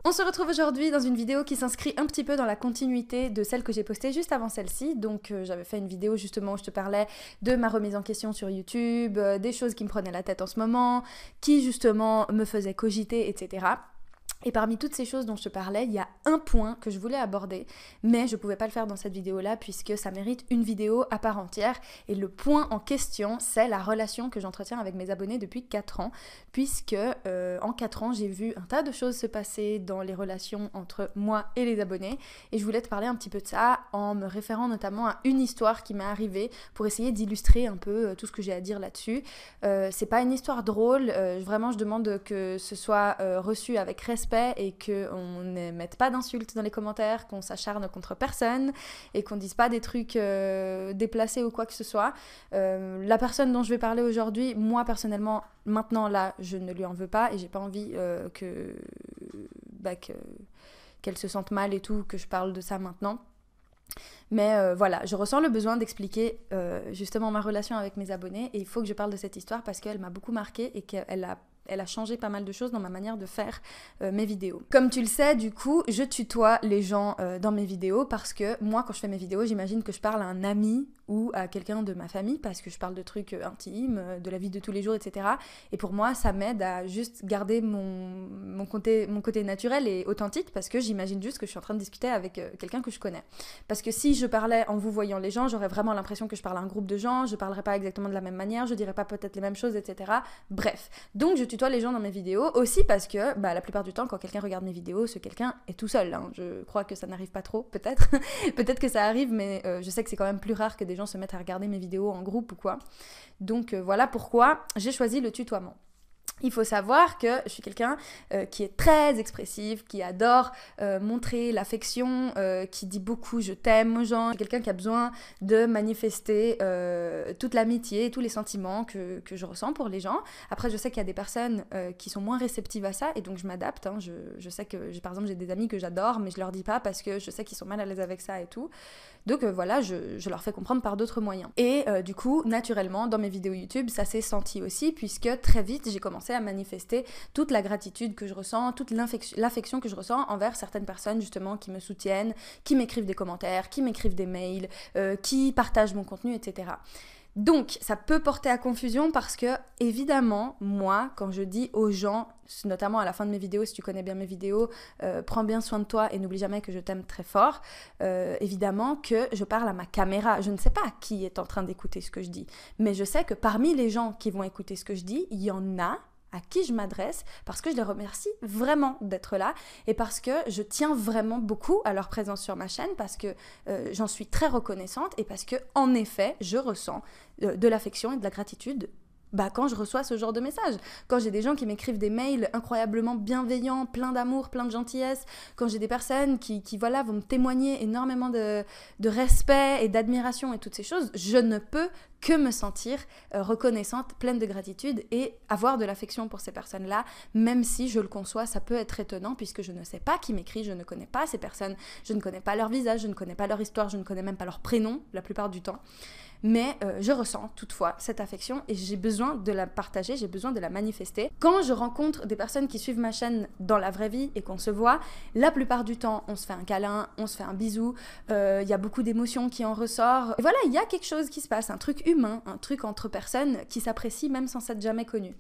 On se retrouve aujourd'hui dans une vidéo qui s'inscrit un petit peu dans la continuité de celle que j'ai postée juste avant celle-ci. Donc j'avais fait une vidéo justement où je te parlais de ma remise en question sur YouTube, des choses qui me prenaient la tête en ce moment, qui justement me faisaient cogiter, etc. Et parmi toutes ces choses dont je te parlais, il y a un point que je voulais aborder, mais je pouvais pas le faire dans cette vidéo-là puisque ça mérite une vidéo à part entière. Et le point en question, c'est la relation que j'entretiens avec mes abonnés depuis 4 ans, puisque en 4 ans, j'ai vu un tas de choses se passer dans les relations entre moi et les abonnés. Et je voulais te parler un petit peu de ça en me référant notamment à une histoire qui m'est arrivée pour essayer d'illustrer un peu tout ce que j'ai à dire là-dessus. C'est pas une histoire drôle, vraiment je demande que ce soit reçu avec respect et qu'on ne mette pas d'insultes dans les commentaires, qu'on s'acharne contre personne et qu'on dise pas des trucs déplacés ou quoi que ce soit. La personne dont je vais parler aujourd'hui, moi personnellement, maintenant là, je ne lui en veux pas et j'ai pas envie qu'elle se sente mal et tout, que je parle de ça maintenant. Mais voilà, je ressens le besoin d'expliquer justement ma relation avec mes abonnés et il faut que je parle de cette histoire parce qu'elle m'a beaucoup marquée et qu'elle a changé pas mal de choses dans ma manière de faire mes vidéos. Comme tu le sais, du coup, je tutoie les gens dans mes vidéos parce que moi, quand je fais mes vidéos, j'imagine que je parle à un ami ou à quelqu'un de ma famille parce que je parle de trucs intimes, de la vie de tous les jours, etc. Et pour moi, ça m'aide à juste garder mon côté naturel et authentique parce que j'imagine juste que je suis en train de discuter avec quelqu'un que je connais. Parce que si je parlais en vous voyant les gens, j'aurais vraiment l'impression que je parle à un groupe de gens, je parlerais pas exactement de la même manière, je dirais pas peut-être les mêmes choses, etc. Bref, donc je tutoie les gens dans mes vidéos aussi parce que la plupart du temps, quand quelqu'un regarde mes vidéos, ce quelqu'un est tout seul. Hein. Je crois que ça n'arrive pas trop, peut-être. Peut-être que ça arrive, mais je sais que c'est quand même plus rare que des gens se mettent à regarder mes vidéos en groupe ou quoi. Donc voilà pourquoi j'ai choisi le tutoiement. Il faut savoir que je suis quelqu'un qui est très expressif, qui adore montrer l'affection, qui dit beaucoup je t'aime aux gens, quelqu'un qui a besoin de manifester toute l'amitié, tous les sentiments que je ressens pour les gens. Après, je sais qu'il y a des personnes qui sont moins réceptives à ça et donc je m'adapte. Hein. Je sais que, par exemple, j'ai des amis que j'adore, mais je leur dis pas parce que je sais qu'ils sont mal à l'aise avec ça et tout. Donc voilà, je leur fais comprendre par d'autres moyens. Et du coup, naturellement, dans mes vidéos YouTube, ça s'est senti aussi puisque très vite, j'ai commencé à manifester toute la gratitude que je ressens, toute l'affection que je ressens envers certaines personnes justement qui me soutiennent, qui m'écrivent des commentaires, qui m'écrivent des mails, qui partagent mon contenu, etc. Donc, ça peut porter à confusion parce que, évidemment, moi, quand je dis aux gens, notamment à la fin de mes vidéos, si tu connais bien mes vidéos, prends bien soin de toi et n'oublie jamais que je t'aime très fort, évidemment que je parle à ma caméra. Je ne sais pas qui est en train d'écouter ce que je dis, mais je sais que parmi les gens qui vont écouter ce que je dis, il y en a à qui je m'adresse parce que je les remercie vraiment d'être là et parce que je tiens vraiment beaucoup à leur présence sur ma chaîne parce que j'en suis très reconnaissante et parce que en effet je ressens de l'affection et de la gratitude quand je reçois ce genre de messages, quand j'ai des gens qui m'écrivent des mails incroyablement bienveillants, plein d'amour, plein de gentillesse, quand j'ai des personnes qui voilà, vont me témoigner énormément de respect et d'admiration et toutes ces choses, je ne peux que me sentir reconnaissante, pleine de gratitude et avoir de l'affection pour ces personnes-là, même si je le conçois, ça peut être étonnant puisque je ne sais pas qui m'écrit, je ne connais pas ces personnes, je ne connais pas leur visage, je ne connais pas leur histoire, je ne connais même pas leur prénom la plupart du temps. Mais je ressens toutefois cette affection et j'ai besoin de la partager, j'ai besoin de la manifester. Quand je rencontre des personnes qui suivent ma chaîne dans la vraie vie et qu'on se voit, la plupart du temps, on se fait un câlin, on se fait un bisou, il y a beaucoup d'émotions qui en ressortent. Et voilà, il y a quelque chose qui se passe, un truc humain, un truc entre personnes qui s'apprécient même sans s'être jamais connues.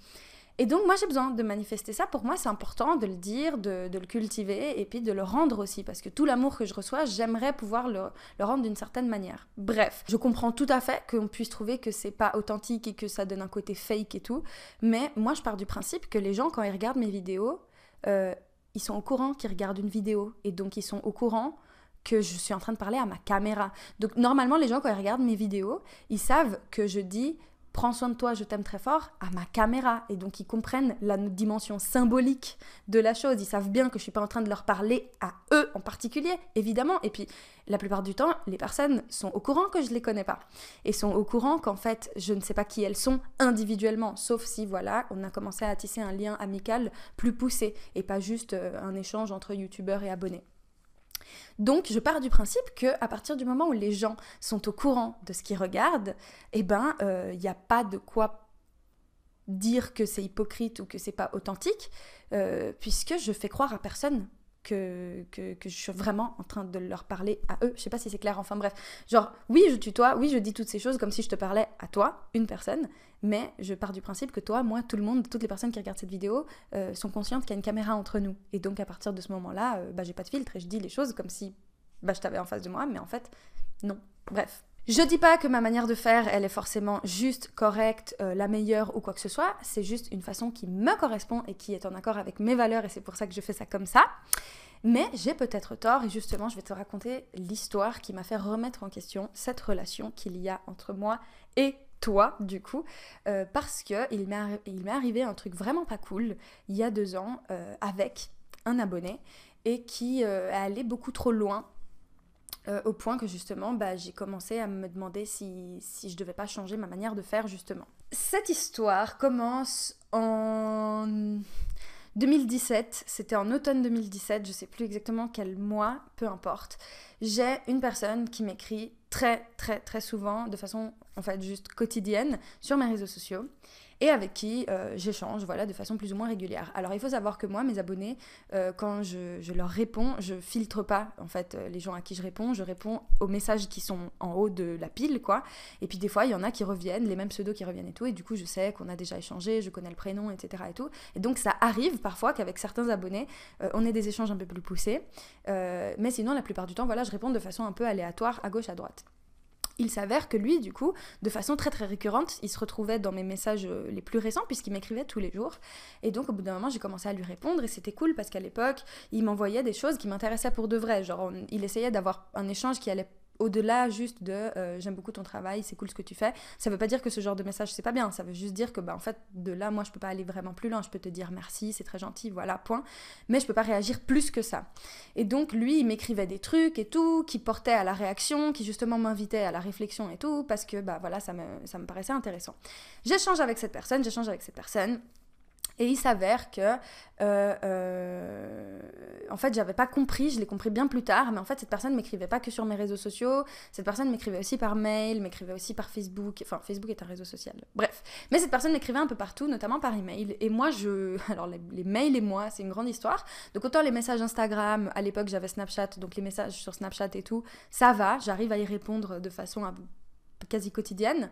Et donc moi j'ai besoin de manifester ça, pour moi c'est important de le dire, de le cultiver et puis de le rendre aussi parce que tout l'amour que je reçois, j'aimerais pouvoir le rendre d'une certaine manière. Bref, je comprends tout à fait qu'on puisse trouver que c'est pas authentique et que ça donne un côté fake et tout, mais moi je pars du principe que les gens quand ils regardent mes vidéos, ils sont au courant qu'ils regardent une vidéo et donc ils sont au courant que je suis en train de parler à ma caméra. Donc normalement les gens quand ils regardent mes vidéos, ils savent que je dis prends soin de toi, je t'aime très fort, à ma caméra. Et donc, ils comprennent la dimension symbolique de la chose. Ils savent bien que je ne suis pas en train de leur parler à eux en particulier, évidemment. Et puis, la plupart du temps, les personnes sont au courant que je ne les connais pas. Et sont au courant qu'en fait, je ne sais pas qui elles sont individuellement. Sauf si, voilà, on a commencé à tisser un lien amical plus poussé. Et pas juste un échange entre youtubeurs et abonnés. Donc, je pars du principe qu'à partir du moment où les gens sont au courant de ce qu'ils regardent, il n'y a pas de quoi dire que c'est hypocrite ou que c'est pas authentique, puisque je fais croire à personne que je suis vraiment en train de leur parler à eux. Je sais pas si c'est clair, enfin bref. Genre, oui, je tutoie, oui, je dis toutes ces choses comme si je te parlais à toi, une personne, mais je pars du principe que toi, moi, tout le monde, toutes les personnes qui regardent cette vidéo sont conscientes qu'il y a une caméra entre nous. Et donc, à partir de ce moment-là, j'ai pas de filtre et je dis les choses comme si je t'avais en face de moi, mais en fait, non. Bref. Je dis pas que ma manière de faire, elle est forcément juste, correcte, la meilleure ou quoi que ce soit. C'est juste une façon qui me correspond et qui est en accord avec mes valeurs et c'est pour ça que je fais ça comme ça. Mais j'ai peut-être tort et justement, je vais te raconter l'histoire qui m'a fait remettre en question cette relation qu'il y a entre moi et toi, du coup, parce qu'il m'est arrivé un truc vraiment pas cool il y a 2 ans avec un abonné et qui est allé beaucoup trop loin. Au point que justement, j'ai commencé à me demander si je devais pas changer ma manière de faire justement. Cette histoire commence en 2017, c'était en automne 2017, je sais plus exactement quel mois, peu importe. J'ai une personne qui m'écrit très très très souvent, de façon en fait juste quotidienne, sur mes réseaux sociaux. Et avec qui j'échange de façon plus ou moins régulière. Alors il faut savoir que moi, mes abonnés, quand je leur réponds, je filtre pas en fait les gens à qui je réponds aux messages qui sont en haut de la pile, quoi. Et puis des fois, il y en a qui reviennent, les mêmes pseudos qui reviennent et tout, et du coup je sais qu'on a déjà échangé, je connais le prénom, etc. et tout. Et donc ça arrive parfois qu'avec certains abonnés, on ait des échanges un peu plus poussés. Mais sinon, la plupart du temps, je réponds de façon un peu aléatoire, à gauche, à droite. Il s'avère que lui, du coup, de façon très très récurrente, il se retrouvait dans mes messages les plus récents puisqu'il m'écrivait tous les jours. Et donc au bout d'un moment, j'ai commencé à lui répondre et c'était cool parce qu'à l'époque, il m'envoyait des choses qui m'intéressaient pour de vrai. Genre, il essayait d'avoir un échange qui allait au-delà juste de j'aime beaucoup ton travail, c'est cool ce que tu fais. Ça veut pas dire que ce genre de message c'est pas bien, ça veut juste dire que en fait de là moi je peux pas aller vraiment plus loin, je peux te dire merci, c'est très gentil, voilà, point, mais je peux pas réagir plus que ça. Et donc lui il m'écrivait des trucs et tout qui portaient à la réaction, qui justement m'invitaient à la réflexion et tout parce que ça me paraissait intéressant. J'échange avec cette personne et il s'avère que, en fait, j'avais pas compris, je l'ai compris bien plus tard, mais en fait, cette personne m'écrivait pas que sur mes réseaux sociaux, cette personne m'écrivait aussi par mail, m'écrivait aussi par Facebook, enfin, Facebook est un réseau social, bref. Mais cette personne m'écrivait un peu partout, notamment par email, et moi, alors les mails et moi, c'est une grande histoire, donc autant les messages Instagram, à l'époque, j'avais Snapchat, donc les messages sur Snapchat et tout, ça va, j'arrive à y répondre de façon quasi quotidienne.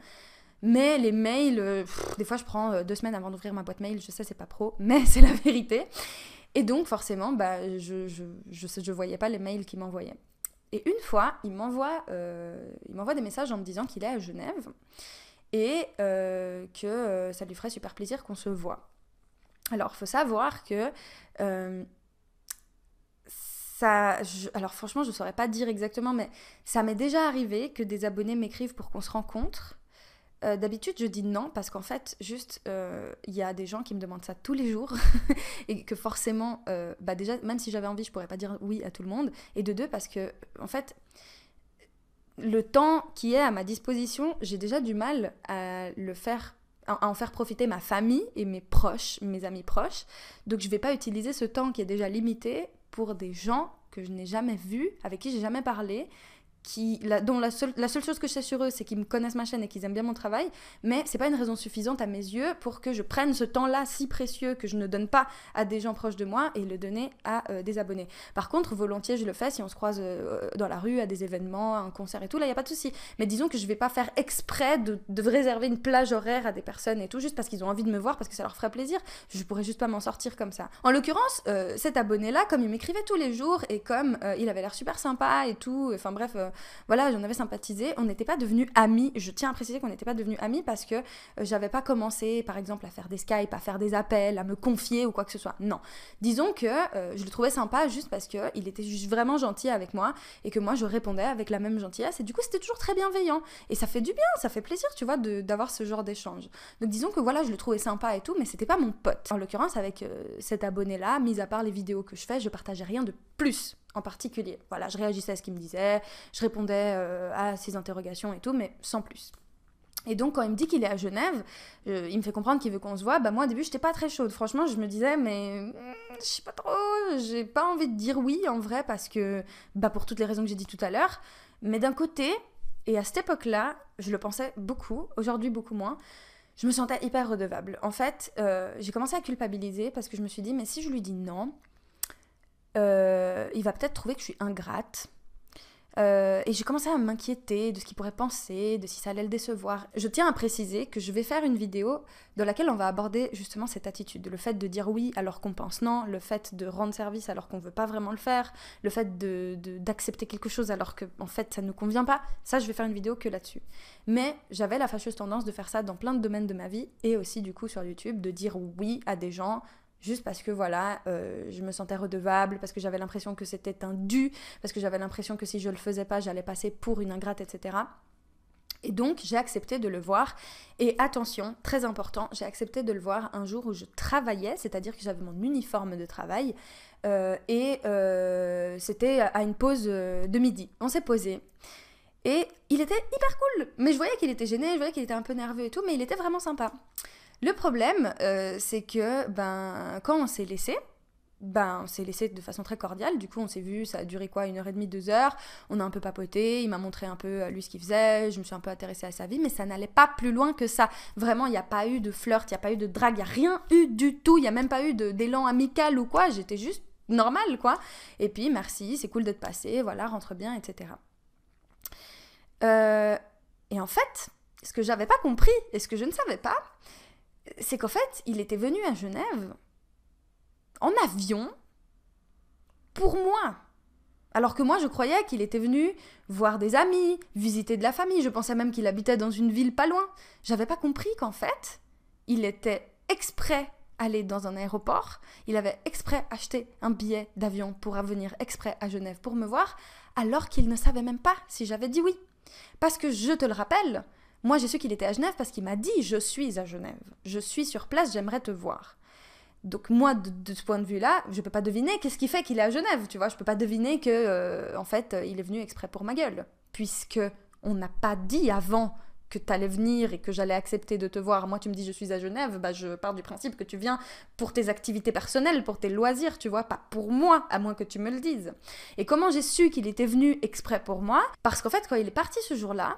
Mais les mails, des fois je prends 2 semaines avant d'ouvrir ma boîte mail, je sais c'est pas pro, mais c'est la vérité. Et donc forcément, je voyais pas les mails qu'il m'envoyait. Et une fois, il m'envoie des messages en me disant qu'il est à Genève et que ça lui ferait super plaisir qu'on se voit. Alors, il faut savoir que... alors franchement, je saurais pas dire exactement, mais ça m'est déjà arrivé que des abonnés m'écrivent pour qu'on se rencontre. D'habitude, je dis non parce qu'en fait, juste, il y a des gens qui me demandent ça tous les jours et que forcément, déjà, même si j'avais envie, je pourrais pas dire oui à tout le monde. Et de deux, parce que, en fait, le temps qui est à ma disposition, j'ai déjà du mal à en faire profiter ma famille et mes proches, mes amis proches. Donc, je vais pas utiliser ce temps qui est déjà limité pour des gens que je n'ai jamais vus, avec qui j'ai jamais parlé, dont la seule chose que je sais sur eux, c'est qu'ils me connaissent ma chaîne et qu'ils aiment bien mon travail, mais c'est pas une raison suffisante à mes yeux pour que je prenne ce temps-là si précieux que je ne donne pas à des gens proches de moi et le donner à des abonnés. Par contre, volontiers, je le fais si on se croise dans la rue, à des événements, à un concert et tout, là, il n'y a pas de souci. Mais disons que je vais pas faire exprès de réserver une plage horaire à des personnes et tout, juste parce qu'ils ont envie de me voir, parce que ça leur ferait plaisir. Je pourrais juste pas m'en sortir comme ça. En l'occurrence, cet abonné-là, comme il m'écrivait tous les jours et comme il avait l'air super sympa et tout, enfin bref... voilà, j'en avais sympathisé. On n'était pas devenus amis. Je tiens à préciser qu'on n'était pas devenus amis parce que j'avais pas commencé, par exemple, à faire des Skype, à faire des appels, à me confier ou quoi que ce soit. Non. Disons que je le trouvais sympa juste parce qu'il était juste vraiment gentil avec moi et que moi, je répondais avec la même gentillesse. Et du coup, c'était toujours très bienveillant. Et ça fait du bien, ça fait plaisir, tu vois, d'avoir ce genre d'échange. Donc, disons que voilà, je le trouvais sympa et tout, mais c'était pas mon pote. En l'occurrence, avec cet abonné-là, mis à part les vidéos que je fais, je partageais rien de plus en particulier. Voilà, je réagissais à ce qu'il me disait, je répondais à ses interrogations et tout, mais sans plus. Et donc, quand il me dit qu'il est à Genève, il me fait comprendre qu'il veut qu'on se voit. Moi, au début, j'étais pas très chaude. Franchement, je me disais, mais je sais pas trop, j'ai pas envie de dire oui, en vrai, parce que, pour toutes les raisons que j'ai dit tout à l'heure. Mais d'un côté, et à cette époque-là, je le pensais beaucoup, aujourd'hui beaucoup moins, je me sentais hyper redevable. En fait, j'ai commencé à culpabiliser parce que je me suis dit, mais si je lui dis non, il va peut-être trouver que je suis ingrate. Et j'ai commencé à m'inquiéter de ce qu'il pourrait penser, de si ça allait le décevoir. Je tiens à préciser que je vais faire une vidéo dans laquelle on va aborder justement cette attitude, le fait de dire oui alors qu'on pense non, le fait de rendre service alors qu'on veut pas vraiment le faire, le fait d'accepter quelque chose alors que en fait ça ne nous convient pas. Ça, je vais faire une vidéo que là-dessus. Mais j'avais la fâcheuse tendance de faire ça dans plein de domaines de ma vie et aussi du coup sur YouTube, de dire oui à des gens juste parce que voilà, je me sentais redevable, parce que j'avais l'impression que c'était un dû, parce que j'avais l'impression que si je le faisais pas, j'allais passer pour une ingrate, etc. Et donc, j'ai accepté de le voir. Et attention, très important, j'ai accepté de le voir un jour où je travaillais, c'est-à-dire que j'avais mon uniforme de travail, c'était à une pause de midi. On s'est posé. Et il était hyper cool, mais je voyais qu'il était gêné, je voyais qu'il était un peu nerveux et tout, mais il était vraiment sympa. Le problème, c'est que quand on s'est laissé de façon très cordiale. Du coup, on s'est vu, ça a duré quoi, 1h30, 2h. On a un peu papoté, il m'a montré un peu lui ce qu'il faisait, je me suis un peu intéressée à sa vie, mais ça n'allait pas plus loin que ça. Vraiment, il n'y a pas eu de flirt, il n'y a pas eu de drague, il n'y a rien eu du tout. Il n'y a même pas eu d'élan amical ou quoi. J'étais juste normale, quoi. Et puis, merci, c'est cool d'être passé, voilà, rentre bien, etc. Et en fait, ce que j'avais pas compris et ce que je ne savais pas, c'est qu'en fait, il était venu à Genève en avion pour moi. Alors que moi, je croyais qu'il était venu voir des amis, visiter de la famille. Je pensais même qu'il habitait dans une ville pas loin. J'avais pas compris qu'en fait, il était exprès allé dans un aéroport. Il avait exprès acheté un billet d'avion pour venir exprès à Genève pour me voir, alors qu'il ne savait même pas si j'avais dit oui. Parce que je te le rappelle, moi j'ai su qu'il était à Genève parce qu'il m'a dit « Je suis à Genève, je suis sur place, j'aimerais te voir ». Donc moi, de ce point de vue-là, je peux pas deviner qu'est-ce qui fait qu'il est à Genève, tu vois. Je peux pas deviner que, en fait, il est venu exprès pour ma gueule. Puisque on n'a pas dit avant que t'allais venir et que j'allais accepter de te voir. Moi, tu me dis je suis à Genève, bah je pars du principe que tu viens pour tes activités personnelles, pour tes loisirs, tu vois, pas pour moi, à moins que tu me le dises. Et comment j'ai su qu'il était venu exprès pour moi? Parce qu'en fait, quand il est parti ce jour-là,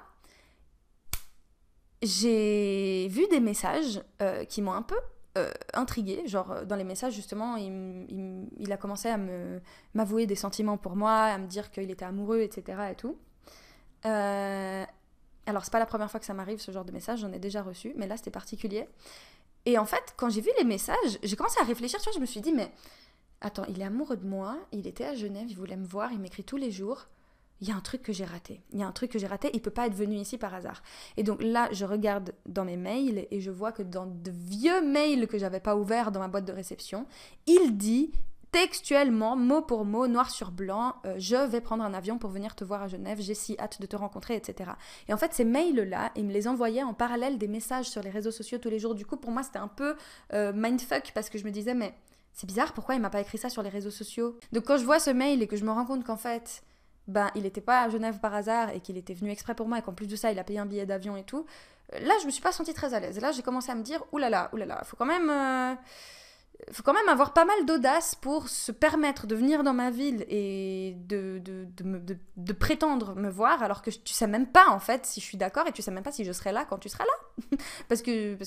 j'ai vu des messages qui m'ont un peu intriguée. Genre, dans les messages, justement, il a commencé à m'avouer des sentiments pour moi, à me dire qu'il était amoureux, etc. et tout. Alors, c'est pas la première fois que ça m'arrive, ce genre de message, j'en ai déjà reçu, mais là, c'était particulier. Et en fait, quand j'ai vu les messages, j'ai commencé à réfléchir, tu vois, je me suis dit, mais attends, il est amoureux de moi, il était à Genève, il voulait me voir, il m'écrit tous les jours. Il y a un truc que j'ai raté. Il peut pas être venu ici par hasard. Et donc là, je regarde dans mes mails et je vois que dans de vieux mails que j'avais pas ouverts dans ma boîte de réception, il dit textuellement, mot pour mot, noir sur blanc, je vais prendre un avion pour venir te voir à Genève, j'ai si hâte de te rencontrer, etc. Et en fait, ces mails-là, il me les envoyait en parallèle des messages sur les réseaux sociaux tous les jours. Du coup, pour moi, c'était un peu mindfuck parce que je me disais, mais c'est bizarre, pourquoi il m'a pas écrit ça sur les réseaux sociaux? Donc quand je vois ce mail et que je me rends compte qu'en fait, il était pas à Genève par hasard et qu'il était venu exprès pour moi et qu'en plus de ça, il a payé un billet d'avion et tout, là, je me suis pas sentie très à l'aise. Et là, j'ai commencé à me dire, oulala, faut quand même avoir pas mal d'audace pour se permettre de venir dans ma ville et de prétendre me voir alors que tu sais même pas en fait si je suis d'accord et tu sais même pas si je serai là quand tu seras là. parce que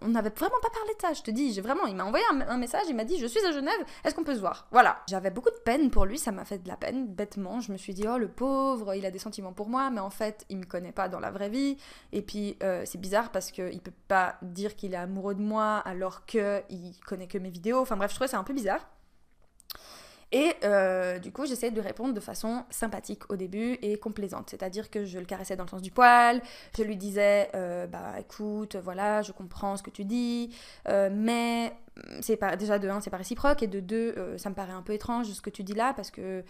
on n'avait vraiment pas parlé de ça, je te dis. Il m'a envoyé un message, il m'a dit je suis à Genève, est-ce qu'on peut se voir? Voilà. J'avais beaucoup de peine pour lui, ça m'a fait de la peine, bêtement. Je me suis dit oh le pauvre, il a des sentiments pour moi, mais en fait il me connaît pas dans la vraie vie. Et puis c'est bizarre parce qu'il peut pas dire qu'il est amoureux de moi alors qu'il connaît que mes vidéos. Enfin bref, je trouvais ça un peu bizarre. Et du coup, j'essayais de lui répondre de façon sympathique au début et complaisante. C'est-à-dire que je le caressais dans le sens du poil, je lui disais écoute, voilà, je comprends ce que tu dis, mais c'est pas, déjà de un, c'est pas réciproque, et de deux, ça me paraît un peu étrange ce que tu dis là, parce que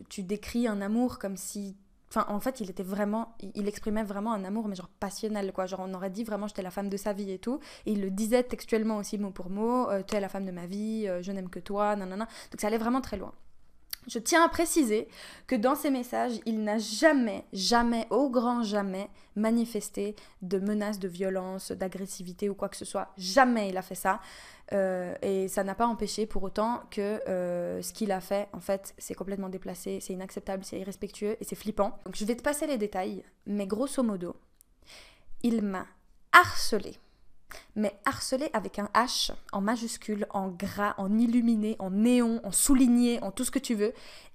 tu décris un amour comme si... Enfin, en fait, il exprimait vraiment un amour, mais genre passionnel, quoi. Genre, on aurait dit vraiment, j'étais la femme de sa vie et tout. Et il le disait textuellement aussi, mot pour mot. Tu es la femme de ma vie, je n'aime que toi, nanana. Donc, ça allait vraiment très loin. Je tiens à préciser que dans ces messages, il n'a jamais, au grand jamais, manifesté de menaces de violence, d'agressivité ou quoi que ce soit. Jamais il a fait ça. Et ça n'a pas empêché pour autant que ce qu'il a fait, en fait, c'est complètement déplacé, c'est inacceptable, c'est irrespectueux et c'est flippant. Donc je vais te passer les détails, mais grosso modo, il m'a harcelée Mais harcelé avec un H, en majuscule, en gras, en illuminé, en néon, en souligné, en tout ce que tu veux.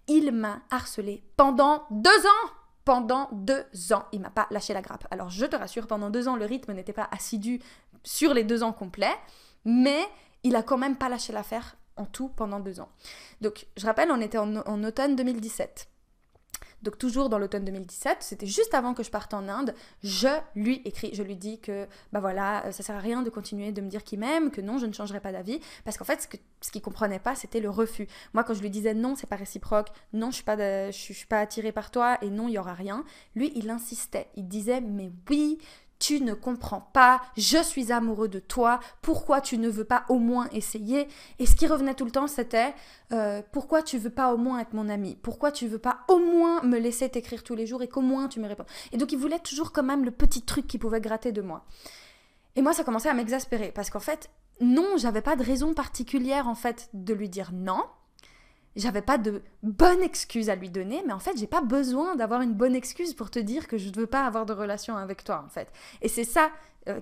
Il m'a harcelé pendant 2 ans. Pendant 2 ans, il m'a pas lâché la grappe. Alors je te rassure, pendant 2 ans, le rythme n'était pas assidu sur les 2 ans complets, mais il a quand même pas lâché l'affaire en tout pendant 2 ans. Donc je rappelle, on était en automne 2017. Donc toujours dans l'automne 2017, c'était juste avant que je parte en Inde, je lui écris, je lui dis que bah voilà, ça sert à rien de continuer de me dire qu'il m'aime, que non, je ne changerai pas d'avis, parce qu'en fait, ce qu'il comprenait pas, c'était le refus. Moi, quand je lui disais non, c'est pas réciproque, non, je suis pas attirée par toi, et non, il y aura rien, lui, il insistait, il disait mais oui, tu ne comprends pas, je suis amoureux de toi, pourquoi tu ne veux pas au moins essayer? Et ce qui revenait tout le temps, c'était pourquoi tu veux pas au moins être mon ami? Pourquoi tu veux pas au moins me laisser t'écrire tous les jours et qu'au moins tu me réponds? Et donc il voulait toujours quand même le petit truc qui pouvait gratter de moi. Et moi ça commençait à m'exaspérer parce qu'en fait, non, j'avais pas de raison particulière en fait de lui dire non. J'avais pas de bonne excuse à lui donner, mais en fait, j'ai pas besoin d'avoir une bonne excuse pour te dire que je ne veux pas avoir de relation avec toi, en fait. Et c'est ça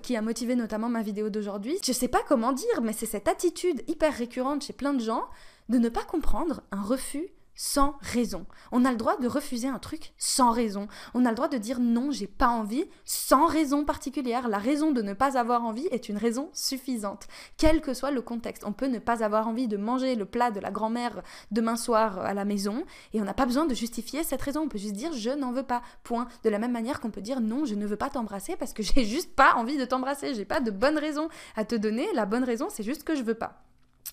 qui a motivé notamment ma vidéo d'aujourd'hui. Je sais pas comment dire, mais c'est cette attitude hyper récurrente chez plein de gens de ne pas comprendre un refus sans raison. On a le droit de refuser un truc sans raison. On a le droit de dire non, j'ai pas envie, sans raison particulière. La raison de ne pas avoir envie est une raison suffisante, quel que soit le contexte. On peut ne pas avoir envie de manger le plat de la grand-mère demain soir à la maison, et on n'a pas besoin de justifier cette raison. On peut juste dire je n'en veux pas, point. De la même manière qu'on peut dire non, je ne veux pas t'embrasser parce que j'ai juste pas envie de t'embrasser. J'ai pas de bonne raison à te donner. La bonne raison, c'est juste que je veux pas.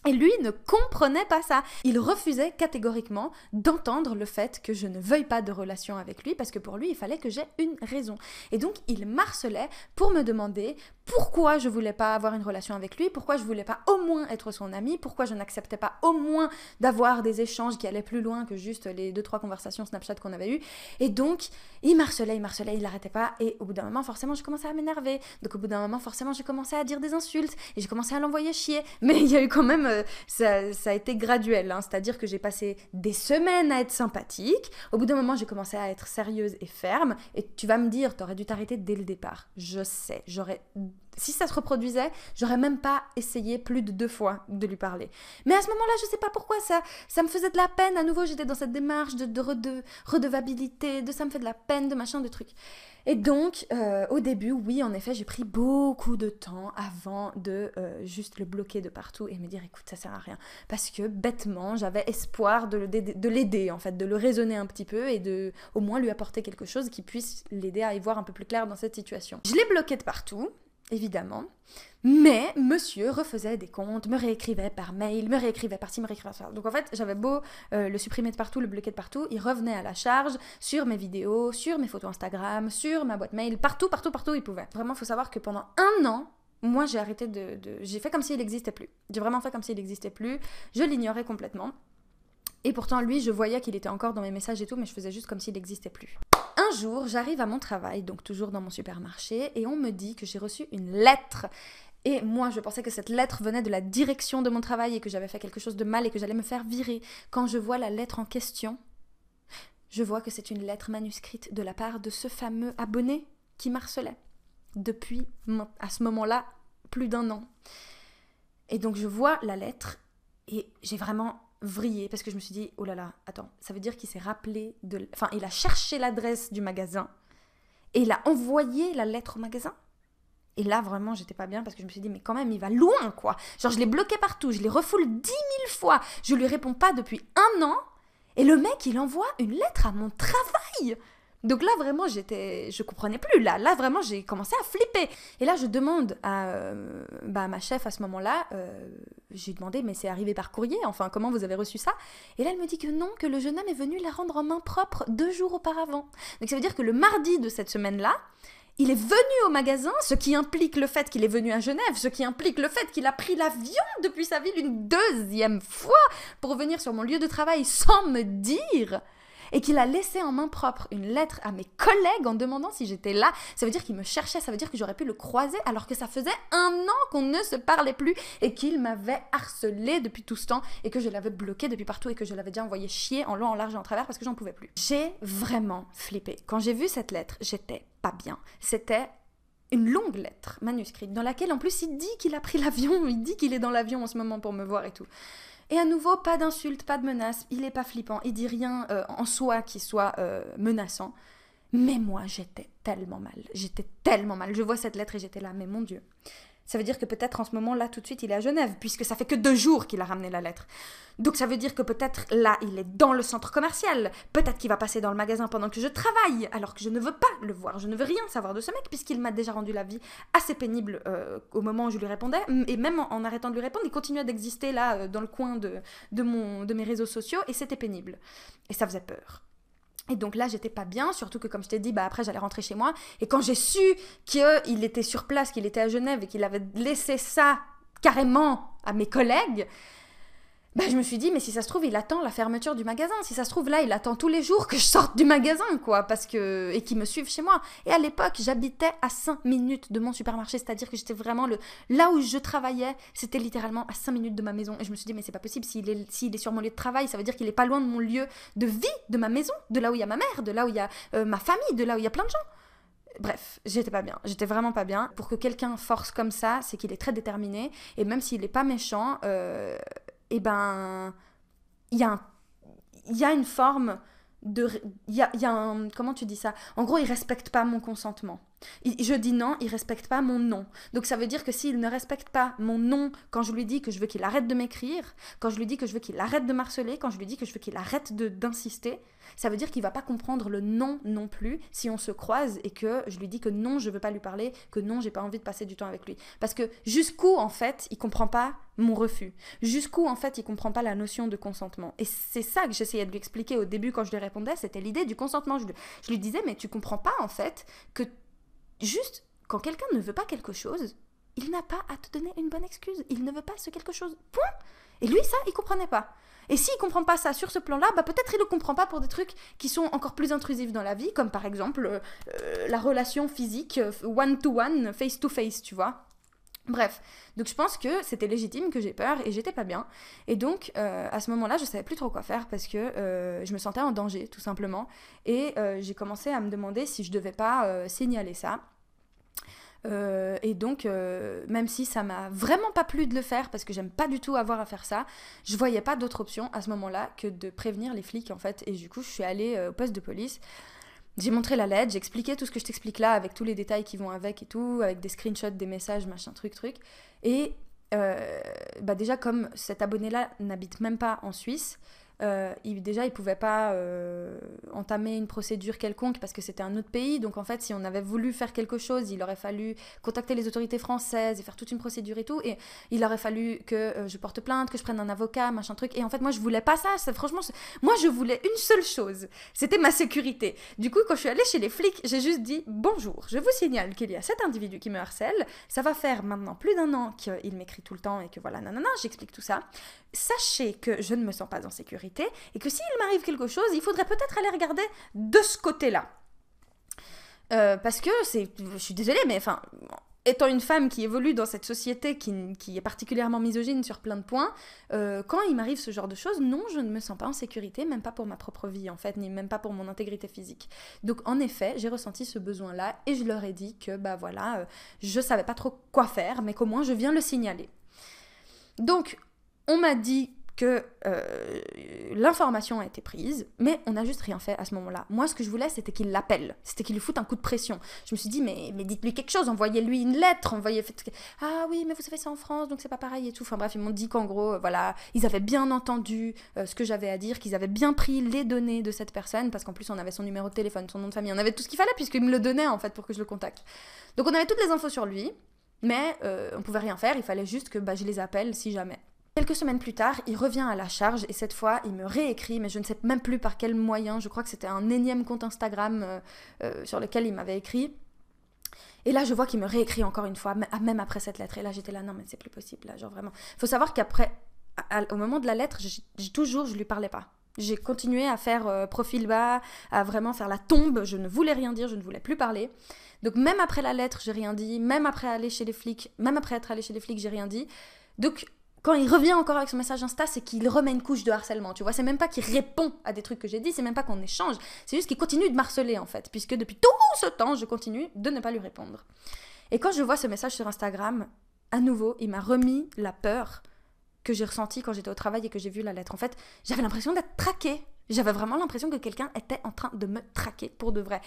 Et lui ne comprenait pas ça. Il refusait catégoriquement d'entendre le fait que je ne veuille pas de relation avec lui parce que pour lui, il fallait que j'aie une raison. Et donc, il m'harcelait pour me demander pourquoi je voulais pas avoir une relation avec lui, pourquoi je voulais pas au moins être son ami, pourquoi je n'acceptais pas au moins d'avoir des échanges qui allaient plus loin que juste les 2-3 conversations Snapchat qu'on avait eues. Et donc, il m'harcelait, il n'arrêtait pas. Et au bout d'un moment, forcément, je commençais à m'énerver. Donc au bout d'un moment, forcément, j'ai commencé à dire des insultes et j'ai commencé à l'envoyer chier. Mais il y a eu quand même ça a été graduel, hein, c'est-à-dire que j'ai passé des semaines à être sympathique. Au bout d'un moment, j'ai commencé à être sérieuse et ferme. Et tu vas me dire, t'aurais dû t'arrêter dès le départ. Je sais, si ça se reproduisait, j'aurais même pas essayé plus de 2 fois de lui parler. Mais à ce moment-là, je sais pas pourquoi, ça me faisait de la peine. À nouveau, j'étais dans cette démarche de redevabilité, ça me fait de la peine, de machin, de trucs. Et donc, au début, oui, en effet, j'ai pris beaucoup de temps avant de juste le bloquer de partout et me dire, écoute, ça sert à rien. Parce que, bêtement, j'avais espoir de l'aider, en fait, de le raisonner un petit peu et de au moins lui apporter quelque chose qui puisse l'aider à y voir un peu plus clair dans cette situation. Je l'ai bloqué de partout, évidemment, mais monsieur refaisait des comptes, me réécrivait par mail, me réécrivait par-ci, me réécrivait par-ça. Donc en fait, j'avais beau le supprimer de partout, le bloquer de partout, il revenait à la charge sur mes vidéos, sur mes photos Instagram, sur ma boîte mail, partout, il pouvait. Vraiment, il faut savoir que pendant 1 an, moi j'ai arrêté j'ai fait comme s'il n'existait plus. J'ai vraiment fait comme s'il n'existait plus, je l'ignorais complètement. Et pourtant, lui, je voyais qu'il était encore dans mes messages et tout, mais je faisais juste comme s'il n'existait plus. Un jour, j'arrive à mon travail, donc toujours dans mon supermarché, et on me dit que j'ai reçu une lettre. Et moi, je pensais que cette lettre venait de la direction de mon travail et que j'avais fait quelque chose de mal et que j'allais me faire virer. Quand je vois la lettre en question, je vois que c'est une lettre manuscrite de la part de ce fameux abonné qui m'harcelait depuis, à ce moment-là, plus d'1 an. Et donc, je vois la lettre et j'ai vraiment vrillé parce que je me suis dit, oh là là, attends, ça veut dire qu'il s'est rappelé Enfin, il a cherché l'adresse du magasin et il a envoyé la lettre au magasin. Et là, vraiment, j'étais pas bien parce que je me suis dit, mais quand même, il va loin, quoi. Genre, je l'ai bloqué partout, je l'ai refoulé 10 000 fois, je lui réponds pas depuis 1 an, et le mec, il envoie une lettre à mon travail. Donc là, vraiment, je comprenais plus. Là, vraiment, j'ai commencé à flipper. Et là, je demande à ma chef à ce moment-là, j'ai demandé, mais c'est arrivé par courrier, enfin, comment vous avez reçu ça? Et là, elle me dit que non, que le jeune homme est venu la rendre en main propre 2 jours auparavant. Donc ça veut dire que le mardi de cette semaine-là, il est venu au magasin, ce qui implique le fait qu'il est venu à Genève, ce qui implique le fait qu'il a pris l'avion depuis sa ville une 2e fois pour venir sur mon lieu de travail sans me dire, et qu'il a laissé en main propre une lettre à mes collègues en demandant si j'étais là. Ça veut dire qu'il me cherchait, ça veut dire que j'aurais pu le croiser alors que ça faisait 1 an qu'on ne se parlait plus et qu'il m'avait harcelé depuis tout ce temps et que je l'avais bloqué depuis partout et que je l'avais déjà envoyé chier en long, en large et en travers parce que j'en pouvais plus. J'ai vraiment flippé. Quand j'ai vu cette lettre, j'étais pas bien. C'était une longue lettre manuscrite dans laquelle en plus il dit qu'il a pris l'avion, il dit qu'il est dans l'avion en ce moment pour me voir et tout. Et à nouveau, pas d'insultes, pas de menaces, il est pas flippant, il dit rien en soi qui soit menaçant. Mais moi, j'étais tellement mal. Je vois cette lettre et j'étais là, mais mon Dieu. Ça veut dire que peut-être en ce moment, là, tout de suite, il est à Genève, puisque ça fait que 2 jours qu'il a ramené la lettre. Donc ça veut dire que peut-être, là, il est dans le centre commercial. Peut-être qu'il va passer dans le magasin pendant que je travaille, alors que je ne veux pas le voir. Je ne veux rien savoir de ce mec, puisqu'il m'a déjà rendu la vie assez pénible au moment où je lui répondais. Et même en arrêtant de lui répondre, il continuait d'exister, là, dans le coin de mes réseaux sociaux, et c'était pénible. Et ça faisait peur. Et donc là, j'étais pas bien, surtout que comme je t'ai dit, après j'allais rentrer chez moi. Et quand j'ai su qu'il était sur place, qu'il était à Genève et qu'il avait laissé ça carrément à mes collègues, je me suis dit, mais si ça se trouve, il attend la fermeture du magasin. Si ça se trouve, là, il attend tous les jours que je sorte du magasin, quoi, et qu'il me suive chez moi. Et à l'époque, j'habitais à 5 minutes de mon supermarché, c'est-à-dire que j'étais vraiment là où je travaillais, c'était littéralement à 5 minutes de ma maison. Et je me suis dit, mais c'est pas possible, s'il est sur mon lieu de travail, ça veut dire qu'il est pas loin de mon lieu de vie, de ma maison, de là où il y a ma mère, de là où il y a ma famille, de là où il y a plein de gens. Bref, j'étais pas bien, j'étais vraiment pas bien. Pour que quelqu'un force comme ça, c'est qu'il est très déterminé, et même s'il est pas méchant, il y a une forme de... Il y a un... Comment tu dis ça? En gros, il respecte pas mon consentement. Je dis non, il respecte pas mon non. Donc ça veut dire que s'il ne respecte pas mon non quand je lui dis que je veux qu'il arrête de m'écrire, quand je lui dis que je veux qu'il arrête de m'harceler, quand je lui dis que je veux qu'il arrête d'insister, ça veut dire qu'il va pas comprendre le non non plus si on se croise et que je lui dis que non, je veux pas lui parler, que non, j'ai pas envie de passer du temps avec lui. Parce que jusqu'où en fait il comprend pas mon refus, jusqu'où en fait il comprend pas la notion de consentement. Et c'est ça que j'essayais de lui expliquer au début quand je lui répondais, c'était l'idée du consentement. Je lui disais, mais tu comprends pas en fait que juste quand quelqu'un ne veut pas quelque chose, il n'a pas à te donner une bonne excuse. Il ne veut pas ce quelque chose. Point. Et lui, ça, il comprenait pas. Et s'il comprend pas ça sur ce plan-là, peut-être il le comprend pas pour des trucs qui sont encore plus intrusifs dans la vie, comme par exemple la relation physique, one-to-one, face-to-face, tu vois. Bref, donc je pense que c'était légitime que j'ai peur et j'étais pas bien. Et donc à ce moment-là, je savais plus trop quoi faire parce que je me sentais en danger tout simplement. Et j'ai commencé à me demander si je devais pas signaler ça. Et donc, même si ça m'a vraiment pas plu de le faire parce que j'aime pas du tout avoir à faire ça, je voyais pas d'autre option à ce moment-là que de prévenir les flics en fait. Et du coup, je suis allée au poste de police. J'ai montré la lettre, j'ai expliqué tout ce que je t'explique là avec tous les détails qui vont avec et tout, avec des screenshots, des messages, machin, truc. Et déjà, comme cet abonné-là n'habite même pas en Suisse, il pouvait pas entamer une procédure quelconque parce que c'était un autre pays. Donc en fait, si on avait voulu faire quelque chose, il aurait fallu contacter les autorités françaises et faire toute une procédure et tout. Et il aurait fallu que je porte plainte, que je prenne un avocat, machin truc. Et en fait, moi, je voulais pas ça. Franchement, moi, je voulais une seule chose. C'était ma sécurité. Du coup, quand je suis allée chez les flics, j'ai juste dit « Bonjour, je vous signale qu'il y a cet individu qui me harcèle. Ça va faire maintenant plus d'1 an qu'il m'écrit tout le temps et que voilà, nanana, j'explique tout ça. Sachez que je ne me sens pas en sécurité et que s'il m'arrive quelque chose, il faudrait peut-être aller regarder de ce côté-là. Parce que je suis désolée, mais enfin, étant une femme qui évolue dans cette société qui est particulièrement misogyne sur plein de points, quand il m'arrive ce genre de choses, non, je ne me sens pas en sécurité, même pas pour ma propre vie en fait, ni même pas pour mon intégrité physique. Donc en effet, j'ai ressenti ce besoin-là et je leur ai dit que je savais pas trop quoi faire, mais qu'au moins je viens le signaler. Donc on m'a dit que l'information a été prise, mais on n'a juste rien fait à ce moment-là. Moi, ce que je voulais, c'était qu'il l'appelle, c'était qu'il lui foute un coup de pression. Je me suis dit, mais dites-lui quelque chose, envoyez-lui une lettre, ah oui, mais vous savez, c'est en France, donc c'est pas pareil et tout. Enfin bref, ils m'ont dit qu'en gros, voilà, ils avaient bien entendu ce que j'avais à dire, qu'ils avaient bien pris les données de cette personne, parce qu'en plus, on avait son numéro de téléphone, son nom de famille, on avait tout ce qu'il fallait, puisqu'ils me le donnaient, en fait, pour que je le contacte. Donc on avait toutes les infos sur lui, mais on pouvait rien faire, il fallait juste que je les appelle si jamais. Quelques semaines plus tard, il revient à la charge et cette fois, il me réécrit, mais je ne sais même plus par quel moyen. Je crois que c'était un énième compte Instagram sur lequel il m'avait écrit. Et là, je vois qu'il me réécrit encore une fois, même après cette lettre. Et là, j'étais là, non, mais c'est plus possible, là, genre vraiment. Faut savoir qu'après, au moment de la lettre, je lui parlais pas. J'ai continué à faire profil bas, à vraiment faire la tombe. Je ne voulais rien dire, je ne voulais plus parler. Donc même après la lettre, j'ai rien dit. Même après être allée chez les flics, j'ai rien dit. Donc quand il revient encore avec son message Insta, c'est qu'il remet une couche de harcèlement, tu vois. C'est même pas qu'il répond à des trucs que j'ai dit, c'est même pas qu'on échange. C'est juste qu'il continue de m'harceler, en fait, puisque depuis tout ce temps, je continue de ne pas lui répondre. Et quand je vois ce message sur Instagram, à nouveau, il m'a remis la peur que j'ai ressentie quand j'étais au travail et que j'ai vu la lettre. En fait, j'avais l'impression d'être traquée. J'avais vraiment l'impression que quelqu'un était en train de me traquer pour de vrai.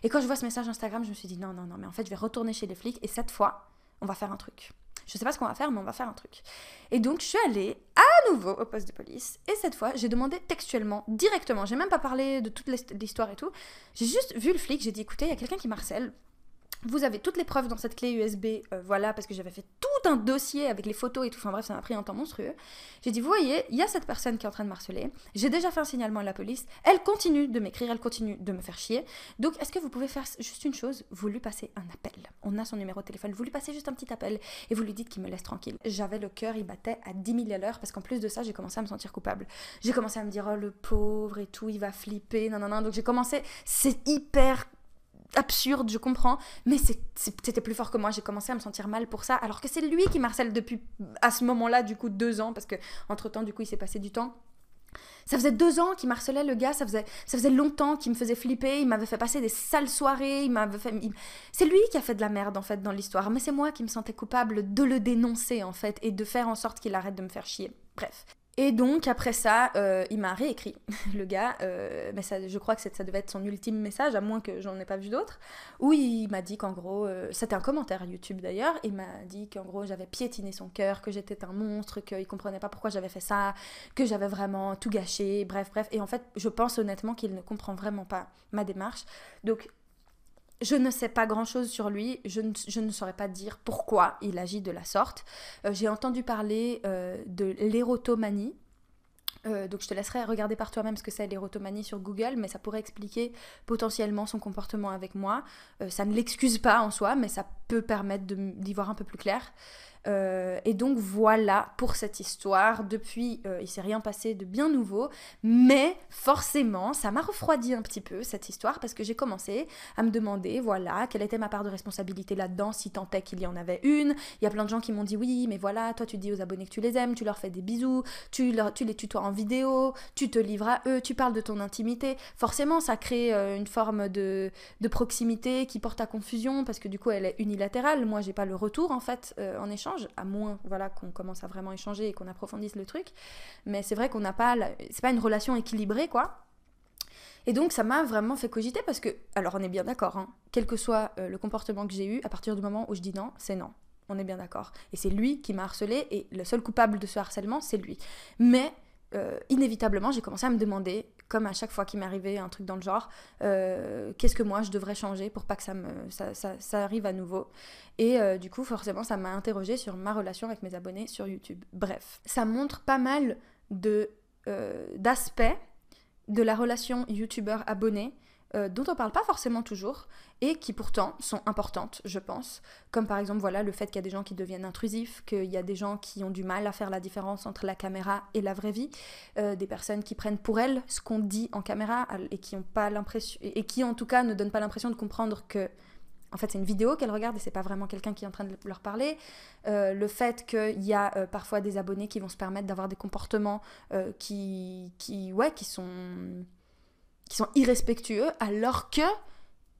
Et quand je vois ce message Instagram, je me suis dit non, mais en fait, je vais retourner chez les flics et cette fois, on va faire un truc. Je sais pas ce qu'on va faire, mais on va faire un truc. Et donc, je suis allée à nouveau au poste de police. Et cette fois, j'ai demandé textuellement, directement. J'ai même pas parlé de toute l'histoire et tout. J'ai juste vu le flic. J'ai dit, écoutez, il y a quelqu'un qui m'harcèle. Vous avez toutes les preuves dans cette clé USB, voilà, parce que j'avais fait tout un dossier avec les photos et tout, enfin bref, ça m'a pris un temps monstrueux. J'ai dit, vous voyez, il y a cette personne qui est en train de m'harceler, j'ai déjà fait un signalement à la police, elle continue de m'écrire, elle continue de me faire chier, donc est-ce que vous pouvez faire juste une chose, vous lui passez un appel, on a son numéro de téléphone, vous lui passez juste un petit appel, et vous lui dites qu'il me laisse tranquille. J'avais le cœur, il battait à 10 000 à l'heure, parce qu'en plus de ça, j'ai commencé à me sentir coupable. J'ai commencé à me dire, oh le pauvre et tout, il va flipper, non, donc j'ai commencé, c'est hyper absurde, je comprends, mais c'était plus fort que moi. J'ai commencé à me sentir mal pour ça, alors que c'est lui qui m'harcèle depuis, à ce moment-là, du coup, 2 ans, parce que entre-temps, du coup, il s'est passé du temps. Ça faisait 2 ans qu'il m'harcelait, le gars, ça faisait longtemps qu'il me faisait flipper, il m'avait fait passer des sales soirées, c'est lui qui a fait de la merde, en fait, dans l'histoire, mais c'est moi qui me sentais coupable de le dénoncer, en fait, et de faire en sorte qu'il arrête de me faire chier. Bref. Et donc, après ça, il m'a réécrit, le gars, mais ça, je crois que ça devait être son ultime message, à moins que j'en ai pas vu d'autres, où il m'a dit qu'en gros, c'était un commentaire YouTube d'ailleurs, il m'a dit qu'en gros, j'avais piétiné son cœur, que j'étais un monstre, qu'il comprenait pas pourquoi j'avais fait ça, que j'avais vraiment tout gâché, bref, et en fait, je pense honnêtement qu'il ne comprend vraiment pas ma démarche, donc je ne sais pas grand-chose sur lui, je ne saurais pas dire pourquoi il agit de la sorte. J'ai entendu parler de l'érotomanie, donc je te laisserai regarder par toi-même ce que c'est l'érotomanie sur Google, mais ça pourrait expliquer potentiellement son comportement avec moi. Ça ne l'excuse pas en soi, mais ça peut permettre d'y voir un peu plus clair. Et donc voilà pour cette histoire. Depuis, il s'est rien passé de bien nouveau, mais forcément, ça m'a refroidi un petit peu cette histoire parce que j'ai commencé à me demander, voilà, quelle était ma part de responsabilité là-dedans, si tant est qu'il y en avait une. Il y a plein de gens qui m'ont dit oui, mais voilà, toi tu dis aux abonnés que tu les aimes, tu leur fais des bisous, tu les tutoies en vidéo, tu te livres à eux, tu parles de ton intimité. Forcément, ça crée une forme de proximité qui porte à confusion parce que du coup, elle est unilatérale. Moi, j'ai pas le retour en fait en échange. À moins voilà, qu'on commence à vraiment échanger et qu'on approfondisse le truc. Mais c'est vrai qu'on n'a pas... C'est pas une relation équilibrée, quoi. Et donc, ça m'a vraiment fait cogiter parce que... Alors, on est bien d'accord, hein, quel que soit le comportement que j'ai eu, à partir du moment où je dis non, c'est non. On est bien d'accord. Et c'est lui qui m'a harcelée et le seul coupable de ce harcèlement, c'est lui. Mais... inévitablement, j'ai commencé à me demander, comme à chaque fois qu'il m'arrivait un truc dans le genre, qu'est-ce que moi je devrais changer pour pas que ça arrive à nouveau. Et du coup, forcément, ça m'a interrogée sur ma relation avec mes abonnés sur YouTube. Bref, ça montre pas mal d'aspects de la relation youtubeur-abonné dont on parle pas forcément toujours et qui pourtant sont importantes, je pense. Comme par exemple, voilà, le fait qu'il y a des gens qui deviennent intrusifs, qu'il y a des gens qui ont du mal à faire la différence entre la caméra et la vraie vie, des personnes qui prennent pour elles ce qu'on dit en caméra et qui ont pas l'impression, et qui en tout cas ne donnent pas l'impression de comprendre que en fait, c'est une vidéo qu'elles regardent et c'est pas vraiment quelqu'un qui est en train de leur parler. Le fait qu'il y a parfois des abonnés qui vont se permettre d'avoir des comportements qui sont irrespectueux alors que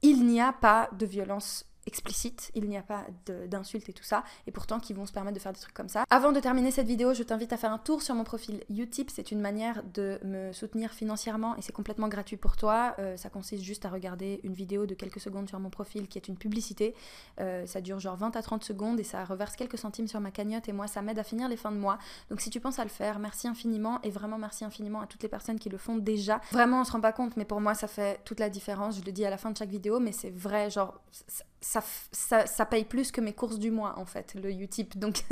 il n'y a pas de violence explicite, il n'y a pas d'insultes et tout ça, et pourtant qui vont se permettre de faire des trucs comme ça. Avant de terminer cette vidéo, je t'invite à faire un tour sur mon profil Utip, c'est une manière de me soutenir financièrement et c'est complètement gratuit pour toi. Ça consiste juste à regarder une vidéo de quelques secondes sur mon profil qui est une publicité. Ça dure genre 20 à 30 secondes et ça reverse quelques centimes sur ma cagnotte et moi ça m'aide à finir les fins de mois. Donc si tu penses à le faire, merci infiniment et vraiment merci infiniment à toutes les personnes qui le font déjà. Vraiment on se rend pas compte mais pour moi ça fait toute la différence, je le dis à la fin de chaque vidéo mais c'est vrai, genre ça paye plus que mes courses du mois en fait, le Utip, donc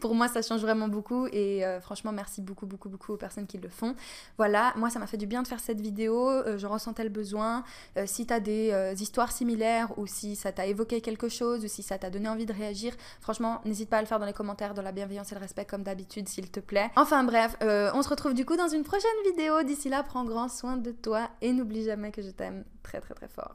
pour moi ça change vraiment beaucoup et franchement merci beaucoup aux personnes qui le font. Voilà, moi ça m'a fait du bien de faire cette vidéo, je ressentais le besoin. Si t'as des histoires similaires ou si ça t'a évoqué quelque chose ou si ça t'a donné envie de réagir, franchement n'hésite pas à le faire dans les commentaires, dans la bienveillance et le respect comme d'habitude s'il te plaît. Enfin bref, on se retrouve du coup dans une prochaine vidéo, d'ici là prends grand soin de toi et n'oublie jamais que je t'aime très fort.